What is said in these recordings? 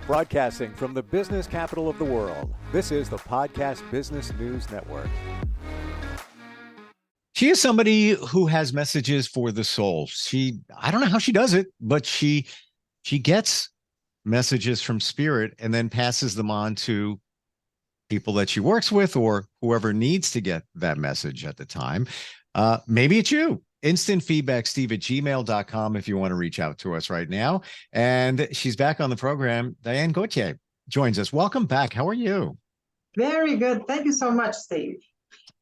Broadcasting from the business capital of the world, this is the Podcast Business News Network. She is somebody who has messages for the soul. I don't know how she does it, but she gets messages from spirit and then passes them on to people that she works with or whoever needs to get that message at the time. Maybe it's you. Instant feedback, steve@gmail.com if you want to reach out to us right now. And she's back on the program. Diane Gauthier joins us. Welcome back. How are you? Very good. Thank you so much, Steve.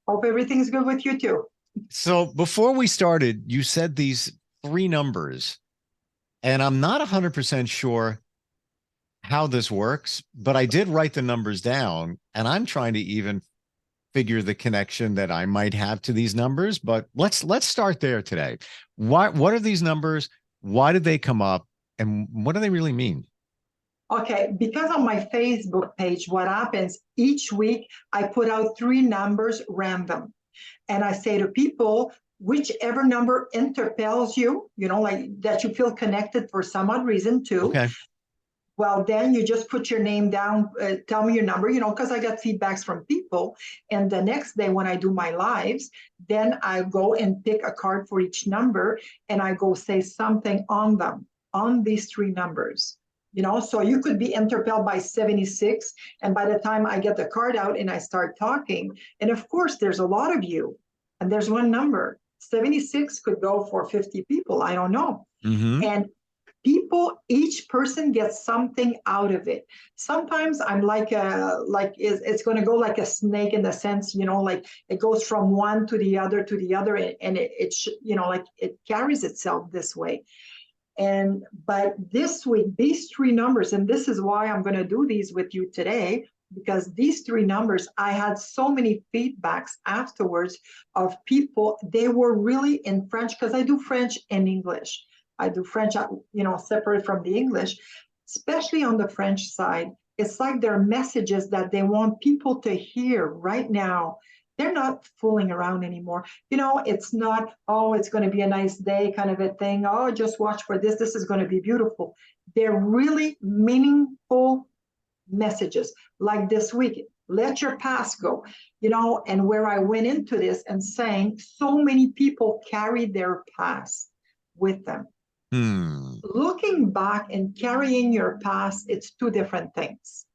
Hope everything's good with you too. So before we started, you said these three numbers, and I'm not 100% sure how this works, but I did write the numbers down, and I'm trying to even figure the connection that I might have to these numbers. But let's start there today. What are these numbers? Why did they come up? And what do they really mean? Okay, because on my Facebook page, what happens each week, I put out three numbers random. And I say to people, whichever number interpels you, like that you feel connected for some odd reason to. Okay. Well, then you just put your name down, tell me your number, because I got feedbacks from people. And the next day when I do my lives, then I go and pick a card for each number and I go say something on them, on these three numbers. So you could be interpelled by 76. And by the time I get the card out and I start talking, and of course, there's a lot of you and there's one number. 76 could go for 50 people. I don't know. Mm-hmm. And each person gets something out of it. Sometimes I'm it's going to go like a snake in the sense, like it goes from one to the other, and it carries itself this way. But this week, these three numbers, and this is why I'm going to do these with you today, because these three numbers, I had so many feedbacks afterwards of people, they were really in French, because I do French and English. I do French, separate from the English, especially on the French side. It's like there are messages that they want people to hear right now. They're not fooling around anymore. It's not, it's going to be a nice day kind of a thing. Oh, just watch for this. This is going to be beautiful. They're really meaningful messages. Like this week, let your past go. And where I went into this and saying so many people carry their past with them. Looking back and carrying your past, it's two different things.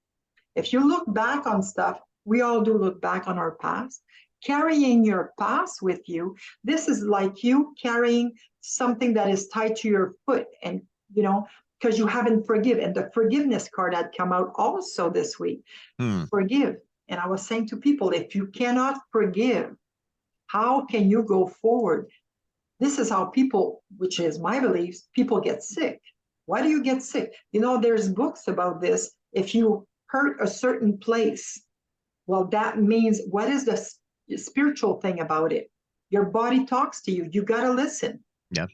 If you look back on stuff, we all do look back on our past. Carrying your past with you, this is like you carrying something that is tied to your foot, and because you haven't forgiven. And the forgiveness card had come out also this week. Forgive. And I was saying to people, if you cannot forgive, how can you go forward? This is how people, which is my beliefs, people get sick. Why do you get sick? There's books about this. If you hurt a certain place, well, that means, what is the spiritual thing about it? Your body talks to you. You got to listen. Yeah.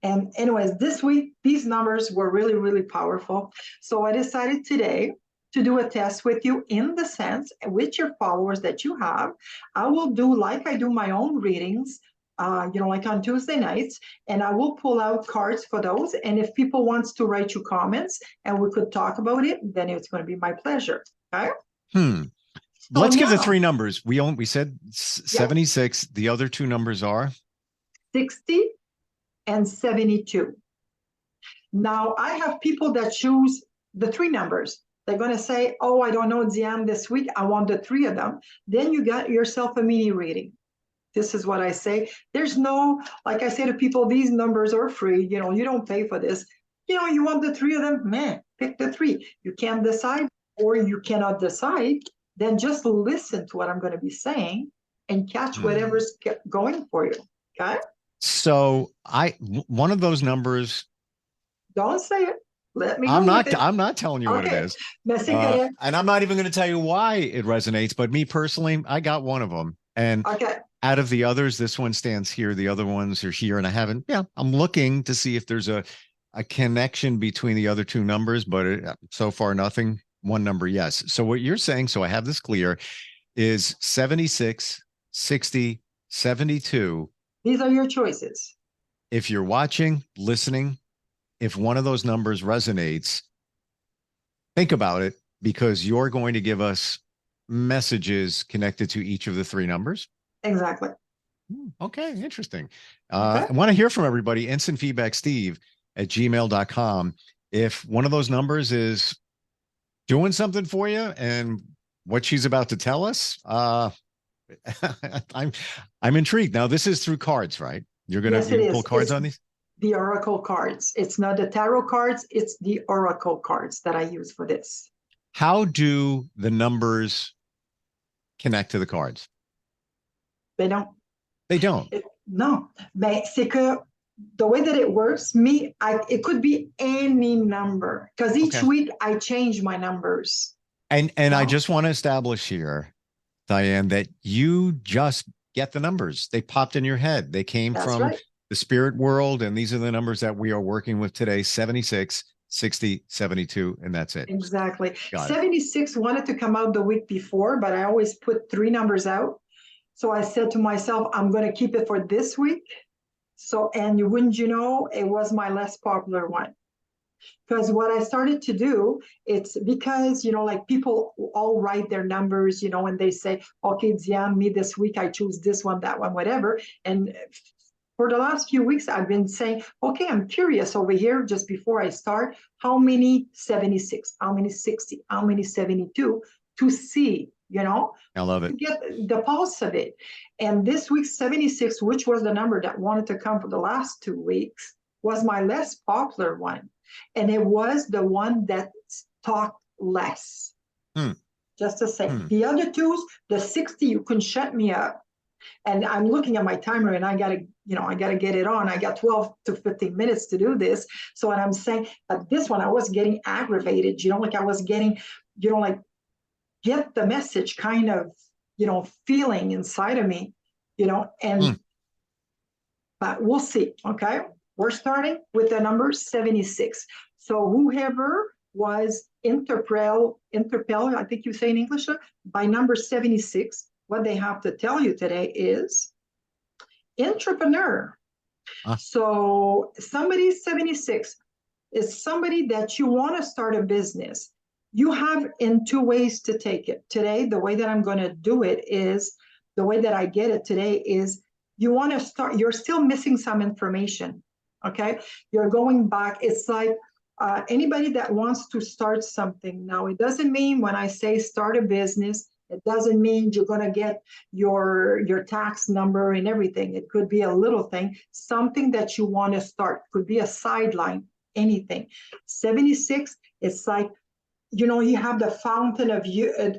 And anyways, this week, these numbers were really, really powerful. So I decided today to do a test with you, in the sense, with your followers that you have. I will do like I do my own readings, like on Tuesday nights, and I will pull out cards for those. And if people wants to write you comments and we could talk about it, then it's going to be my pleasure. Okay. So let's give the three numbers. We said 76. Yeah. The other two numbers are 60 and 72. Now I have people that choose the three numbers. They're going to say, oh, I don't know, Diane, this week I want the three of them. Then you got yourself a mini reading. This is what I say. There's no, like I say to people, these numbers are free. You don't pay for this. You want the three of them, man, pick the three. You can't decide, or you cannot decide, then just listen to what I'm going to be saying and catch whatever's going for you. Okay? So one of those numbers. Don't say it. Let me. I'm not telling you what it is. Messagère. And I'm not even going to tell you why it resonates. But me personally, I got one of them. And out of the others, this one stands here. The other ones are here. And I'm looking to see if there's a connection between the other two numbers, but so far nothing. One number, yes. So what you're saying, so I have this clear, is 76, 60, 72. These are your choices. If you're watching, listening, if one of those numbers resonates, think about it, because you're going to give us messages connected to each of the three numbers. Exactly. Okay, interesting. Okay. I want to hear from everybody. Instant feedback, steve@gmail.com. If one of those numbers is doing something for you and what she's about to tell us, I'm intrigued. Now, this is through cards, right? You're Yes, you it can pull is. cards It's on these? the oracle cards. It's not the tarot cards, it's the oracle cards that I use for this. How do the numbers connect to the cards? They don't. They don't. Non, mais c'est que the way that it works, it could be any number because each Okay. week I change my numbers. And I No? just want to establish here, Diane, that you just get the numbers. They popped in your head. They came That's from right. the spirit world, and these are the numbers that we are working with today: 76, 60, 72, and that's it. Exactly. Got it. 76 wanted to come out the week before, but I always put three numbers out. So I said to myself, I'm going to keep it for this week. So, and wouldn't you know, it was my less popular one. Because what I started to do, it's because, like people all write their numbers, and they say, okay, Diane, me this week, I choose this one, that one, whatever. And for the last few weeks, I've been saying, okay, I'm curious over here just before I start, how many 76, how many 60, how many 72 to see, I love to it. get the pulse of it. And this week, 76, which was the number that wanted to come for the last 2 weeks, was my less popular one. And it was the one that talked less. Just to say, the other twos, the 60, you couldn't shut me up. And I'm looking at my timer and I gotta get it on. I got 12 to 15 minutes to do this. So what I'm saying, but this one I was getting aggravated, like I was getting, like get the message kind of, feeling inside of me, and but we'll see. Okay. We're starting with the number 76. So whoever was interpelled, I think you say in English, by number 76, what they have to tell you today is entrepreneur. So somebody 76 is somebody that you want to start a business. You have in two ways to take it. Today, the way that I'm going to do it is, the way that I get it today is, you want to start, you're still missing some information. Okay. You're going back. It's like anybody that wants to start something. Now, it doesn't mean when I say start a business, it doesn't mean you're going to get your tax number and everything. It could be a little thing, something that you want to start. Could be a sideline, anything. 76, it's like, you have the fountain of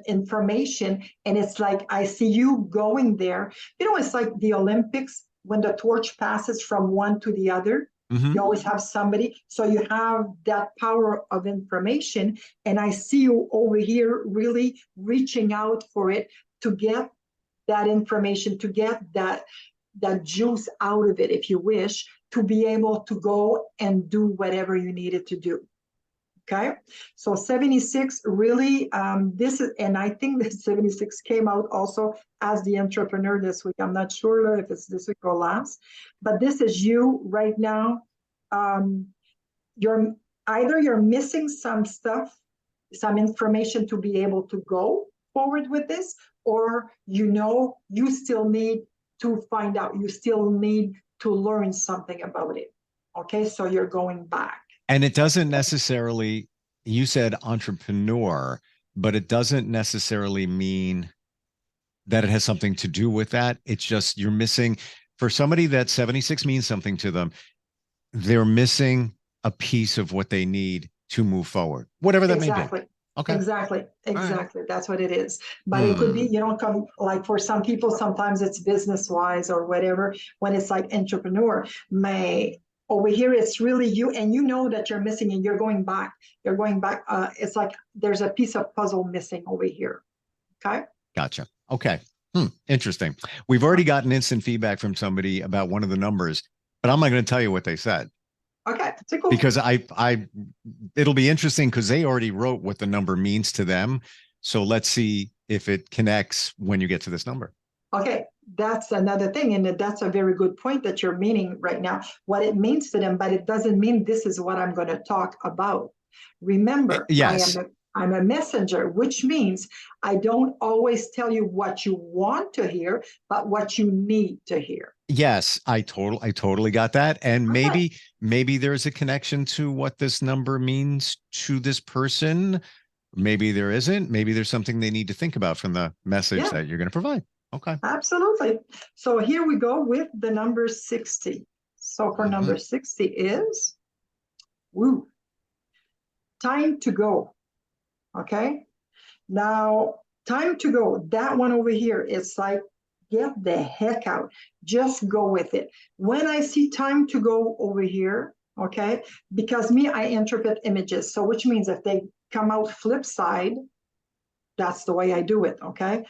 information, and it's like, I see you going there. It's like the Olympics, when the torch passes from one to the other. You always have somebody. So you have that power of information. And I see you over here really reaching out for it to get that information, to get that juice out of it, if you wish, to be able to go and do whatever you needed to do. Okay, so 76 really, this is, and I think that 76 came out also as the entrepreneur this week. I'm not sure if it's this week or last, but this is you right now. You're missing some stuff, some information to be able to go forward with this, or you still need to find out, you still need to learn something about it. Okay, so you're going back. And it doesn't necessarily, you said entrepreneur, but it doesn't necessarily mean that it has something to do with that. It's just you're missing, for somebody that 76 means something to them, they're missing a piece of what they need to move forward, whatever that may be. Okay. Exactly. Right. That's what it is. But it could be, come like for some people, sometimes it's business wise or whatever, when it's like entrepreneur, over here, it's really you, and that you're missing, and you're going back. It's like there's a piece of puzzle missing over here. Okay. Gotcha. Okay. Interesting. We've already gotten instant feedback from somebody about one of the numbers, but I'm not going to tell you what they said. Okay. Cool. Because it'll be interesting because they already wrote what the number means to them. So let's see if it connects when you get to this number. Okay. That's another thing. And that's a very good point that you're meaning right now, what it means to them, but it doesn't mean this is what I'm going to talk about. Remember, yes. I'm a messenger, which means I don't always tell you what you want to hear, but what you need to hear. Yes, I totally got that. And Okay. maybe there's a connection to what this number means to this person. Maybe there isn't. Maybe there's something they need to think about from the message Yeah, that you're going to provide. Okay. absolutely. So here we go with the number 60. So for number 60 is, woo, time to go. Okay. Now, time to go. That one over here, it's like, get the heck out. Just go with it. When I see time to go over here, okay, because me, I interpret images. So which means if they come out flip side, that's the way I do it, okay?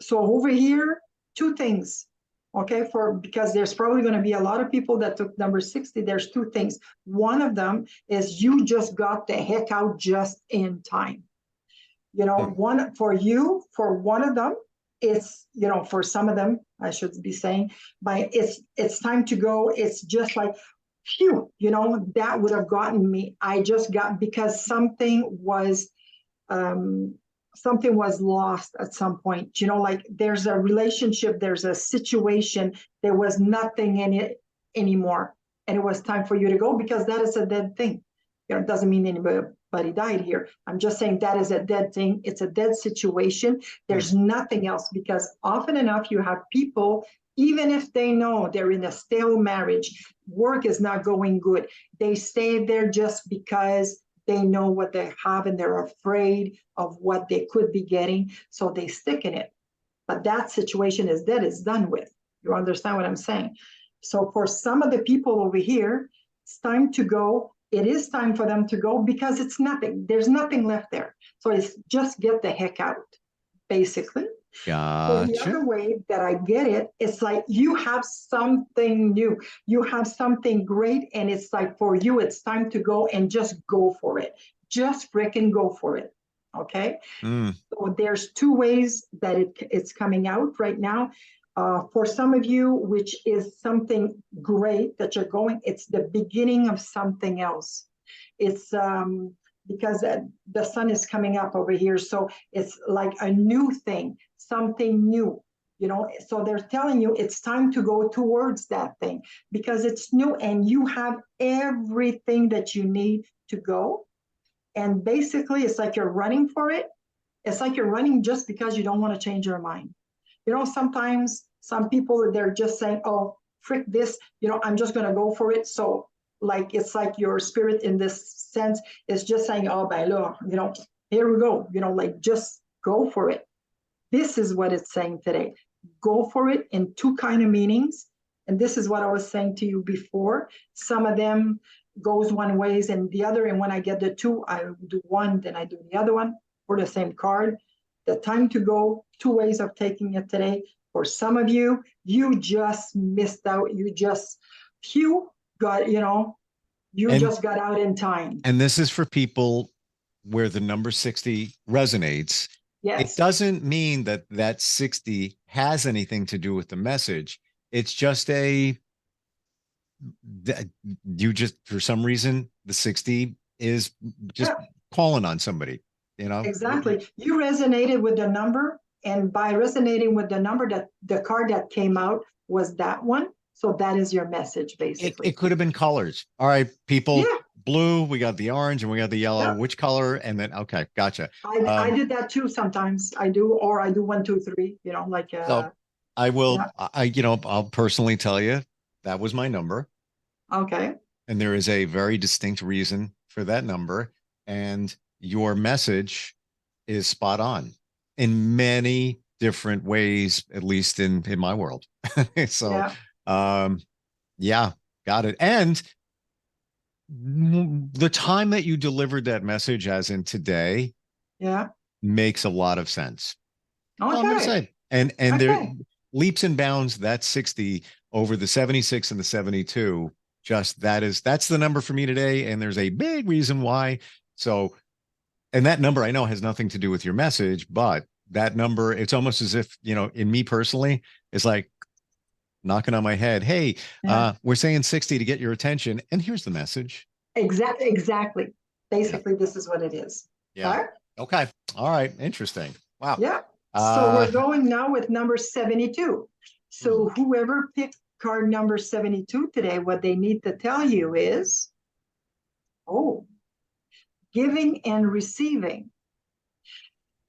So over here, two things, okay, because there's probably going to be a lot of people that took number 60. There's two things. One of them is you just got the heck out just in time. You know, one for you, for one of them, it's, you know, for some of them, I should be saying, but it's time to go. It's just like, phew, you know, that would have gotten me. I just got, because something was lost at some point. You know, like there's a relationship, there's a situation, there was nothing in it anymore. And it was time for you to go, because that is a dead thing. You know, it doesn't mean anybody died here. I'm just saying that is a dead thing. It's a dead situation. There's nothing else, because often enough you have people, even if they know they're in a stale marriage, work is not going good, they stay there just because they know what they have and they're afraid of what they could be getting. So they stick in it. But that situation is dead, it's done with. You understand what I'm saying? So for some of the people over here, it's time to go. It is time for them to go, because it's nothing. There's nothing left there. So it's just get the heck out, basically. So the Gotcha. other way that I get it, it's like you have something new. You have something great, and it's like for you, it's time to go and just go for it. Just freaking go for it. Okay. So there's two ways that it's coming out right now. For some of you, which is something great that you're going, it's the beginning of something else. It's because the sun is coming up over here. So it's like a new thing, something new, you know. So they're telling you it's time to go towards that thing, because it's new and you have everything that you need to go. And basically, it's like you're running for it. It's like you're running just because you don't want to change your mind. You know, sometimes some people, they're just saying, oh, frick this, you know, I'm just going to go for it. So like, it's like your spirit in this sense is just saying, oh, ben là, you know, here we go, you know, like just go for it. This is what it's saying today. Go for it in two kind of meanings. And this is what I was saying to you before. Some of them goes one ways and the other. And when I get the two, I do one, then I do the other one for the same card. The time to go, two ways of taking it today. For some of you, you just missed out. You just, you got, you know, you And just got out in time. and this is for people where the number 60 resonates. It Yes. doesn't mean that that 60 has anything to do with the message. It's just you just, for some reason, the 60 is just Yeah, calling on somebody, you know? exactly. You resonated with the number, and by resonating with the number, that the card that came out was that one. So that is your message, It basically. could have been colors. All right, people, Yeah, blue, we got the orange and we got the yellow. yeah. Which color? And then, okay, gotcha. I did that too sometimes. I do, or I do 1, 2, 3, you know, like So I will, yeah. I'll personally tell you that was my number. Okay. And there is a very distinct reason for that number. And your message is spot on in many different ways, at least in my world. So, Yeah. um, yeah, got it. And the time that you delivered that message, as in today, Yeah. makes a lot of sense. That's all I'm going to Okay. say. And there Okay. leaps and bounds that 60 over the 76 and the 72. Just that's the number for me today. And there's a big reason why. So, and that number I know has nothing to do with your message, but that number, it's almost as if, you know, in me personally, it's like knocking on my head. Hey, Yeah. we're saying 60 to get your attention. And here's the message. Exactly. Yeah. Basically, this is what it is. Yeah. Okay? Okay. All right. Interesting. Wow. Yeah. So Uh, we're going now with number 72. hmm. So whoever picked card number 72 today, what they need to tell you is, oh, giving and receiving.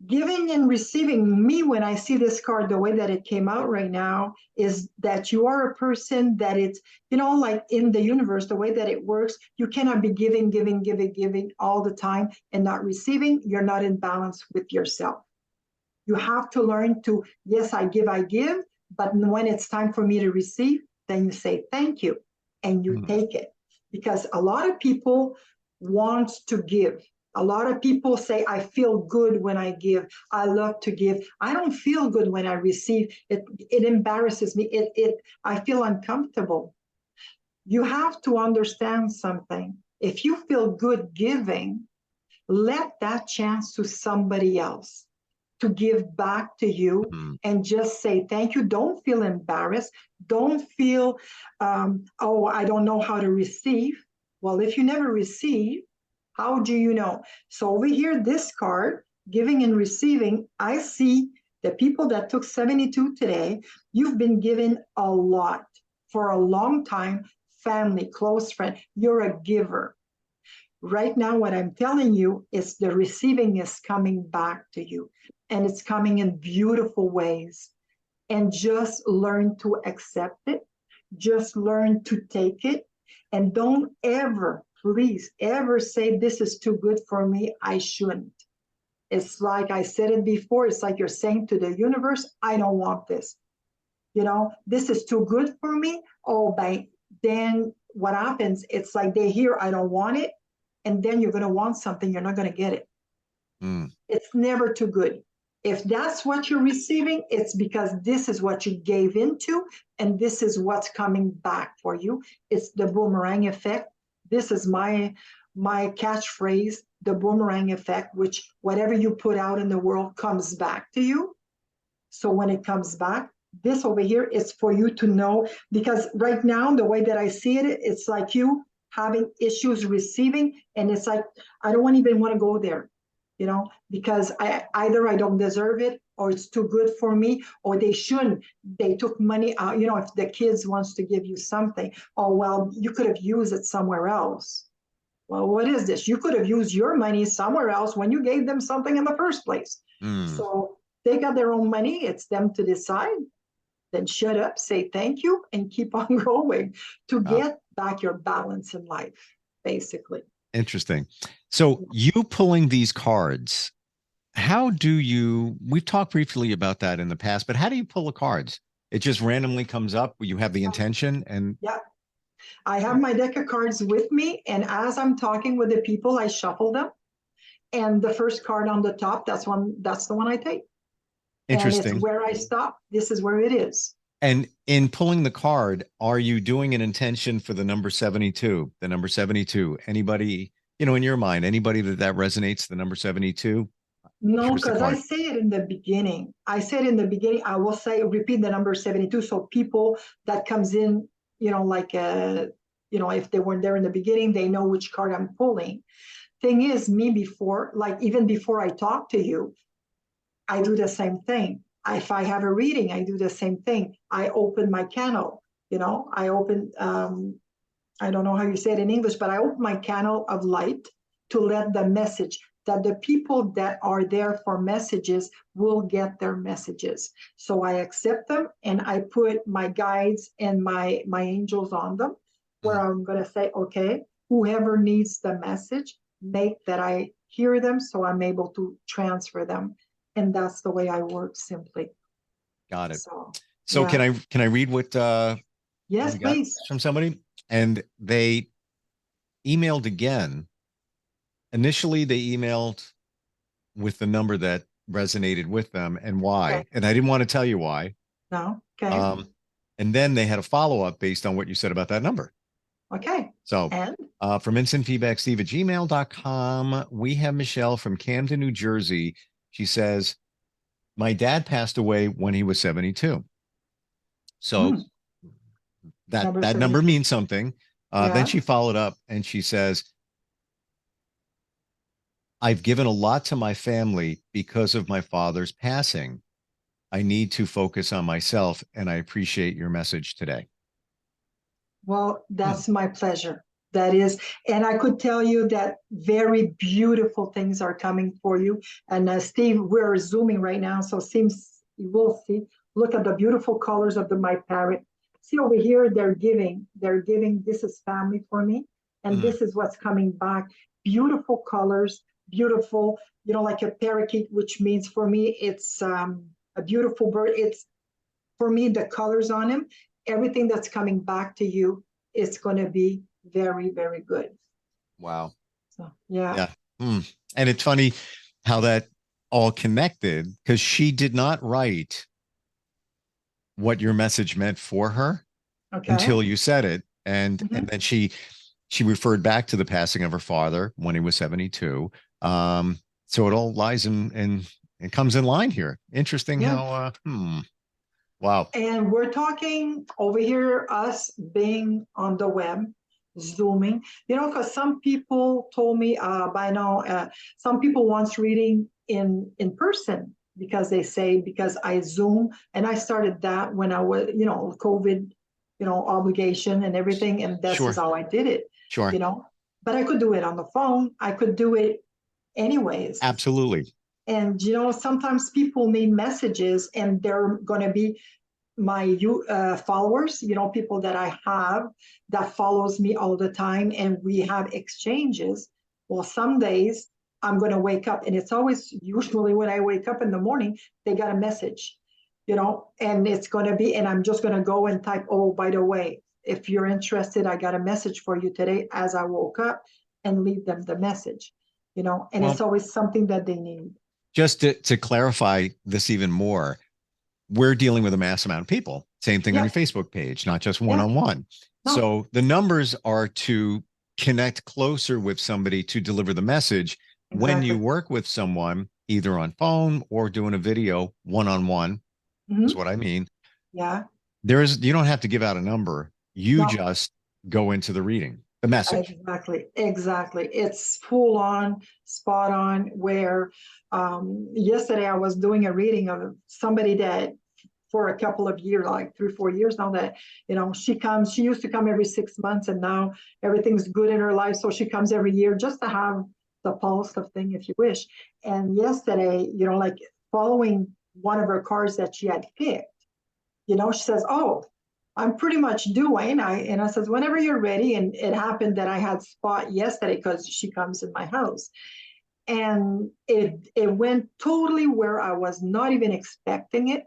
Giving and receiving, me, when I see this card, the way that it came out right now, is that you are a person that it's, like in the universe, the way that it works, you cannot be giving all the time and not receiving. You're not in balance with yourself. You have to learn to, yes, I give, but when it's time for me to receive, then you say thank you and you Hmm. take it. Because a lot of people want to give. A lot of people say, I feel good when I give. I love to give. I don't feel good when I receive. It embarrasses me. I feel uncomfortable. You have to understand something. If you feel good giving, let that chance to somebody else to give back to you Hmm. and just say thank you. Don't feel embarrassed. Don't feel, oh, I don't know how to receive. Well, if you never receive, how do you know? So over here, this card, giving and receiving, I see the people that took 72 today, you've been given a lot for a long time, family, close friend. You're a giver. Right now, what I'm telling you is the receiving is coming back to you, and it's coming in beautiful ways. And just learn to accept it, just learn to take it, and don't ever, please, ever say, this is too good for me, I shouldn't. It's like I said it before, it's like you're saying to the universe, I don't want this. This is too good for me. Oh, then what happens? It's like they hear, I don't want it, and then you're going to want something, you're not going to get it. Hmm. It's never too good. If that's what you're receiving, it's because this is what you gave into, and this is what's coming back for you. It's the boomerang effect. This is my catchphrase, the boomerang effect, which whatever you put out in the world comes back to you. So when it comes back, this over here is for you to know, because right now, the way that I see it, it's like you having issues receiving, and it's like, I don't even want to go there, because I don't deserve it, or it's too good for me, or they shouldn't. They took money out, if the kids wants to give you something, oh, well, you could have used it somewhere else. Well, what is this? You could have used your money somewhere else when you gave them something in the first place. Hmm. So they got their own money. It's them to decide. Then shut up, say thank you, and keep on going to Wow. get back your balance in life, basically. Interesting. So you pulling these cards, we've talked briefly about that in the past, but how do you pull the cards? It just randomly comes up where you have the intention and Yeah. I have my deck of cards with me, and as I'm talking with the people, I shuffle them. And the first card on the top, that's the one I take. And it's interesting. where I stop. This is where it is. And in pulling the card, are you doing an intention for the number 72? The number 72. Anybody, in your mind, anybody that resonates, the number 72? No, Here's the because I card. say it in the beginning. I will say, repeat the number 72. So people that comes in, like, if they weren't there in the beginning, they know which card I'm pulling. Thing is, me before, like even before I talk to you, I do the same thing. If I have a reading, I do the same thing. I open my candle, I open, I don't know how you say it in English, but I open my candle of light to let the message that the people that are there for messages will get their messages. So I accept them and I put my guides and my angels on them, where Mm. I'm going to say, okay, whoever needs the message, make that I hear them so I'm able to transfer them. And that's the way I work simply. Got it. So, So yeah. can I read what Yes, we got please. from somebody? And they emailed again. Initially, they emailed with the number that resonated with them and Okay. why. And I didn't want to tell you why. No. Okay. Um, and then they had a follow up based on what you said about that number. Okay. So And from instantfeedbacksteve@gmail.com, we have Michelle from Camden, New Jersey. She says, my dad passed away when he was 72. So number that number 72. means something. Then Yeah. she followed up and she says, I've given a lot to my family because of my father's passing. I need to focus on myself, and I appreciate your message today. Well, that's my pleasure. That is, and I could tell you that very beautiful things are coming for you. And Steve, we're zooming right now, so seems you will see. Look at the beautiful colors of my parrot. See over here, they're giving. They're giving. This is family for me, and this is what's coming back. Beautiful colors, beautiful. You know, like a parakeet, which means for me, it's a beautiful bird. It's for me the colors on him. Everything that's coming back to you is going to be very, very good. Wow. So, yeah. Yeah. And it's funny how that all connected, because she did not write what your message meant for her until you said it. And then she referred back to the passing of her father when he was 72. So it all lies in it comes in line here. Interesting how wow. And we're talking over here, us being on the web, Zooming, you know, because some people told me by now, some people wants reading in person because they say, because I Zoom, and I started that when I was, you know, COVID, you know, obligation and everything. And this is how I did it, you know, but I could do it on the phone. I could do it anyways. Absolutely. And, you know, sometimes people need messages and they're going to be my followers, you know, people that I have that follows me all the time, and we have exchanges. Well, some days I'm going to wake up, and it's always usually when I wake up in the morning, they got a message, you know, and it's going to be, and I'm just going to go and type, oh, by the way, if you're interested, I got a message for you today as I woke up, and leave them the message, you know, and it's always something that they need. Just to clarify this even more, we're dealing with a mass amount of people. Same thing on your Facebook page, not just one-on-one. No. So the numbers are to connect closer with somebody to deliver the message. When you work with someone, either on phone or doing a video one-on-one, is what I mean. Yeah. You don't have to give out a number. You just go into the reading, the message. Exactly. It's full on, spot on, where yesterday I was doing a reading of somebody that for a couple of years, like 3-4 years now, that, you know, she used to come every 6 months, and now everything's good in her life. So she comes every year just to have the pulse of thing, if you wish. And yesterday, you know, like following one of her cards that she had picked, you know, she says, oh, I'm pretty much due, and I says, whenever you're ready. And it happened that I had spot yesterday because she comes in my house. And it went totally where I was not even expecting it,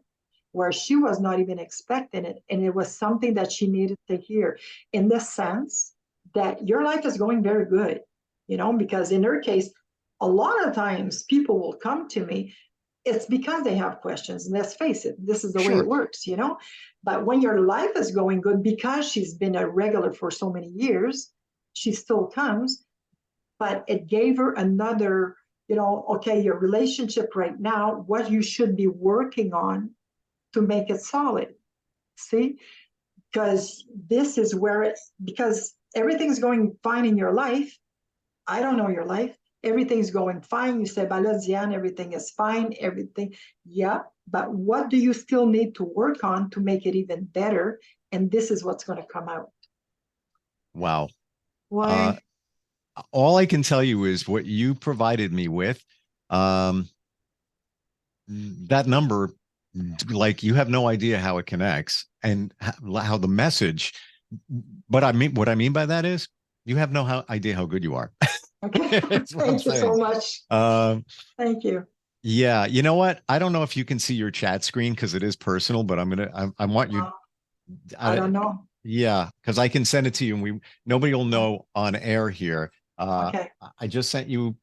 where she was not even expecting it. And it was something that she needed to hear, in the sense that your life is going very good, you know, because in her case, a lot of times people will come to me, it's because they have questions. And let's face it, this is the way it works, you know. But when your life is going good, because she's been a regular for so many years, she still comes. But it gave her another, you know, okay, your relationship right now, what you should be working on to make it solid. See? Because this is where because everything's going fine in your life. I don't know your life. Everything's going fine. You say, Diane, everything is fine. Everything. Yeah. But what do you still need to work on to make it even better? And this is what's going to come out. Wow. Why? All I can tell you is what you provided me with. That number, like, you have no idea how it connects and how the message. But what I mean by that is you have no idea how good you are. Okay. Thank you so much. Thank you. Yeah. You know what? I don't know if you can see your chat screen because it is personal, but I want you. I don't know. Yeah, because I can send it to you, and nobody will know on air here. Okay. I just sent you.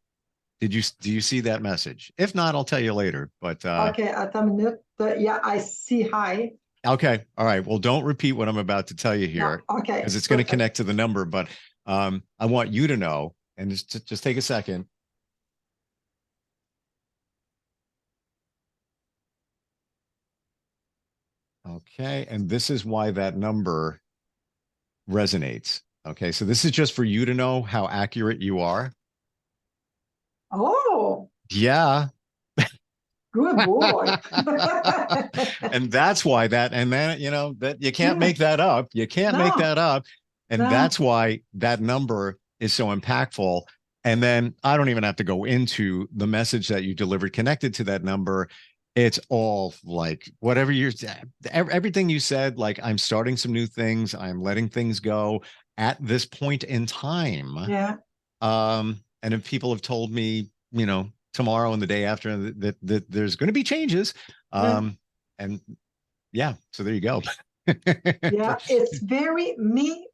Do you see that message? If not, I'll tell you later. But okay, at a minute. Yeah, I see. Hi. Okay. All right. Well, don't repeat what I'm about to tell you here. No, okay. Because it's going to connect to the number. But I want you to know, and just take a second. Okay. And this is why that number resonates. Okay. So this is just for you to know how accurate you are. Oh, Yeah. good boy. And that's why that, and then, you know, that you can't Yeah, make that up. You can't make no, that up. And no. that's why that number is so impactful. And then I don't even have to go into the message that you delivered connected to that number. It's all like whatever you're, everything you said, like I'm starting some new things, I'm letting things go at this point in time. Yeah, And if people have told me, you know, tomorrow and the day after that there's going to be changes, yeah. and yeah, so there you go. Yeah, it's very me.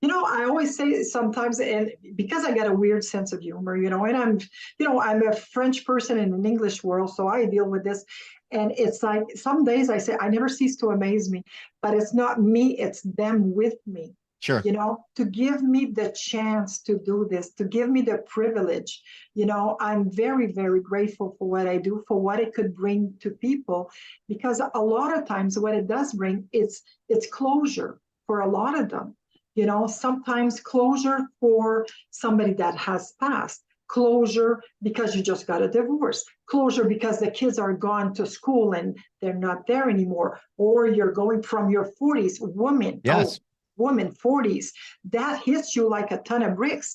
I always say sometimes, and because I got a weird sense of humor, and I'm a French person in an English world, so I deal with this. And it's like some days I say, I never cease to amaze me, but it's not me, it's them with me, Sure. to give me the chance to do this, to give me the privilege. I'm very, very grateful for what I do, for what it could bring to people, because a lot of times what it does bring, it's closure for a lot of them. Sometimes closure for somebody that has passed, closure because you just got a divorce, closure because the kids are gone to school and they're not there anymore, or you're going from your 40s, Yes. woman 40s, that hits you like a ton of bricks.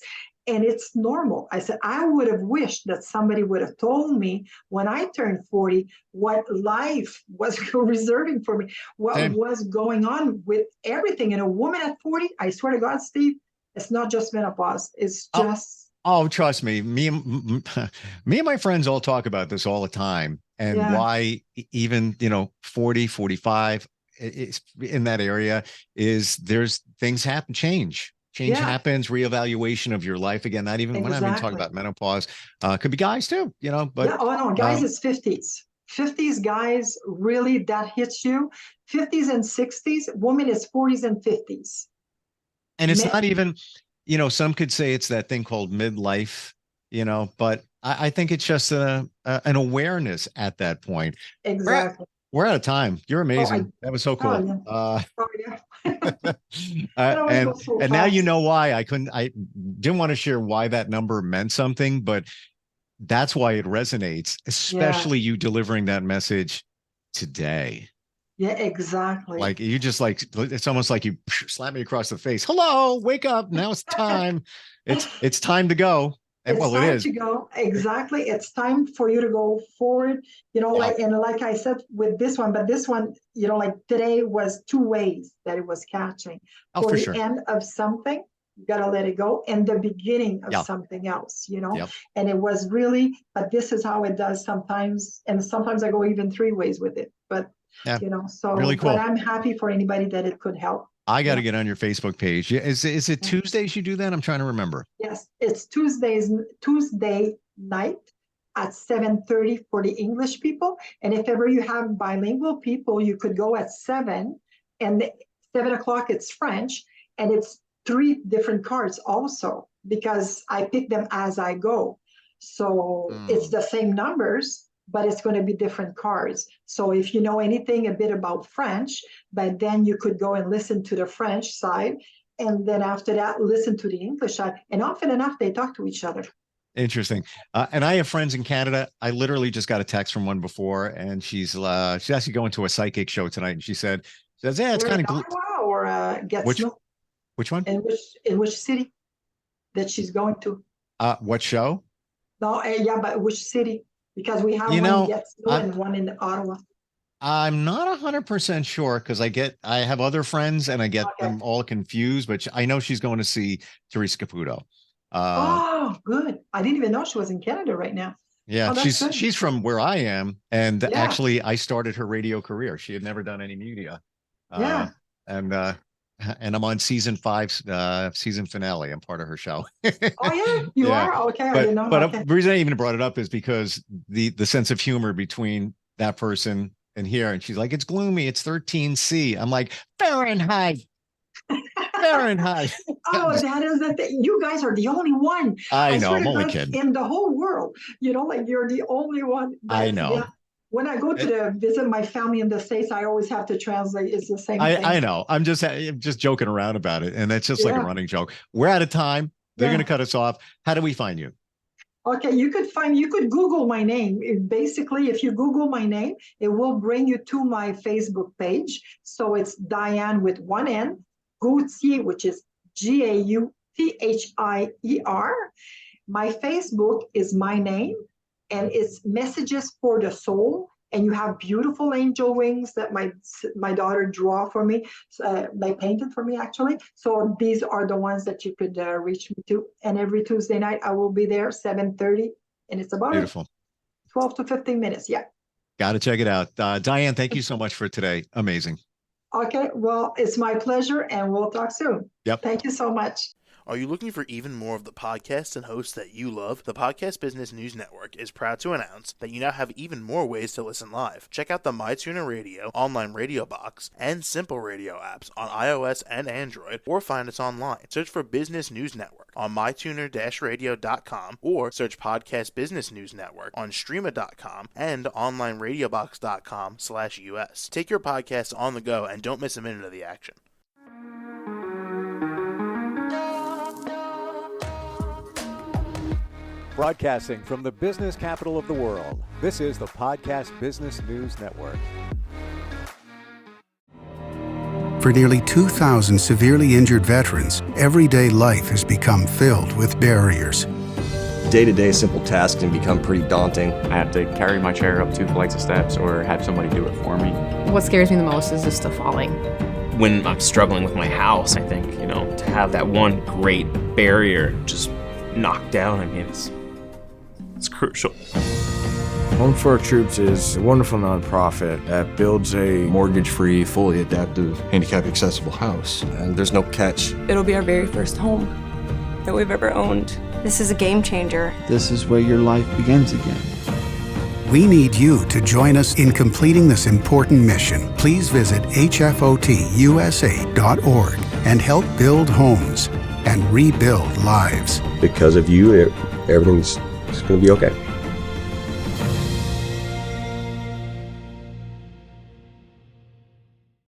And it's normal. I said, I would have wished that somebody would have told me when I turned 40 what life was reserving for me, what Same. was going on with everything. And a woman at 40, I swear to God, Steve, it's not just menopause. It's Oh, just, oh, trust me. Me and my friends all talk about this all the time, and yeah, why even, 40, 45 is in that area is there's things happen, change yeah, happens, reevaluation of your life again. Not even when I'm even talking exactly. about menopause, could be guys too, but Yeah. Oh, no, guys, um, it's 50s. 50s, guys, really, that hits you. 50s and 60s, woman is 40s and 50s. and it's not even, some could say it's that thing called midlife, but I think it's just an awareness at that point. We're at, Exactly. we're out of time. You're Oh, amazing. That was so oh, cool. yeah. Oh, yeah. It always And goes so now you fast. know why I didn't want to share why that number meant something, but that's why it resonates, Yeah. especially you delivering that message today. Yeah, exactly. Like you just like it's almost like you slap me across the face. Hello, wake up. Now it's time. It's time to go. And It's well, it time is. to go. Exactly. It's time for you to go forward. Yeah. Like I said with this one, but this one, like today was two ways that it was catching. Oh, For for the sure. end of something, you gotta let it go, and the beginning of Yeah. something else. Yep. And it was really, but this is how it does sometimes, and sometimes I go even three ways with it. But Yeah. so, Really but cool. I'm happy for anybody that it could help. I got Yeah. to get on your Facebook page. Yeah, is it Tuesdays you do that? I'm trying to remember. Yes, it's Tuesday night at 7:30 for the English people. And if ever you have bilingual people, you could go at 7, and 7 o'clock it's French, and it's three different cards also because I pick them as I go. So it's Hmm. the same numbers, but it's going to be different cards. So if you know anything a bit about French, but then you could go and listen to the French side, and then after that listen to the English side, and often enough they talk to each other. Interesting. And I have friends in Canada. I literally just got a text from one before, and she's actually going to a psychic show tonight. And she says, yeah, it's We're in kind of Ottawa or which Gatineau, which one? in which city that she's going to. What show? No, yeah, but which city? Because we have You one in know, Gatineau I'm and one in Ottawa. I'm not 100% sure because I have other friends and I get Okay. them all confused, but I know she's going to see Teresa Caputo. Uh, Oh, good. I didn't even know she was in Canada right now. yeah, Oh, that's she's good. she's from where I am, and Yeah, actually I started her radio career. She had never done any media. Uh, yeah. and and I'm on season 5, season finale. I'm part of her show. Oh, yeah, you Yeah, are? Okay, I but didn't know. but Okay. the reason I even brought it up is because the sense of humor between that person and here, and she's like, it's gloomy, it's 13C. I'm like, Fahrenheit, Fahrenheit. Oh, that is the thing. You guys are the only one. I I know, swear I'm to only God, kidding. in the whole world, like you're the only one. I But yeah, know. when I go to visit my family in the States, I always have to translate. It's the same I thing. know. I'm just joking around about it, and that's just like a Yeah, running joke. We're out of time. They're going to yeah. cut us off. How do we find you? Okay, you could Google my name. Basically, if you Google my name, it will bring you to my Facebook page. So it's Diane with one N, Gauthier, which is Gauthier. My Facebook is my name, and it's Messages for the Soul. And you have beautiful angel wings that my daughter draw for me, they painted for me actually. So these are the ones that you could reach me to. And every Tuesday night I will be there 7:30, and it's about Beautiful. 12 to 15 minutes. Yeah. Got to check it out. Diane, thank you so much for today. Amazing. Okay. Well, it's my pleasure, and we'll talk soon. Yep. Thank you so much. Are you looking for even more of the podcasts and hosts that you love? The Podcast Business News Network is proud to announce that you now have even more ways to listen live. Check out the MyTuner Radio, online radio box, and Simple Radio apps on iOS and Android, or find us online. Search for Business News Network on mytuner-radio.com, or search Podcast Business News Network on streama.com and onlineradiobox.com/US. Take your podcast on the go and don't miss a minute of the action. Broadcasting from the business capital of the world, this is the Podcast Business News Network. For nearly 2,000 severely injured veterans, everyday life has become filled with barriers. Day-to-day simple tasks can become pretty daunting. I have to carry my chair up 2 flights of steps or have somebody do it for me. What scares me the most is just the falling. When I'm struggling with my house, I think, to have that one great barrier just knocked down, it's crucial. Home for Our Troops is a wonderful nonprofit that builds a Mortgage-free, fully adaptive, handicap-accessible house. And there's no catch. It'll be our very first home that we've ever owned. This is a game changer. This is where your life begins again. We need you to join us in completing this important mission. Please visit hfotusa.org and help build homes and rebuild lives. Because of you, everything's going to be okay.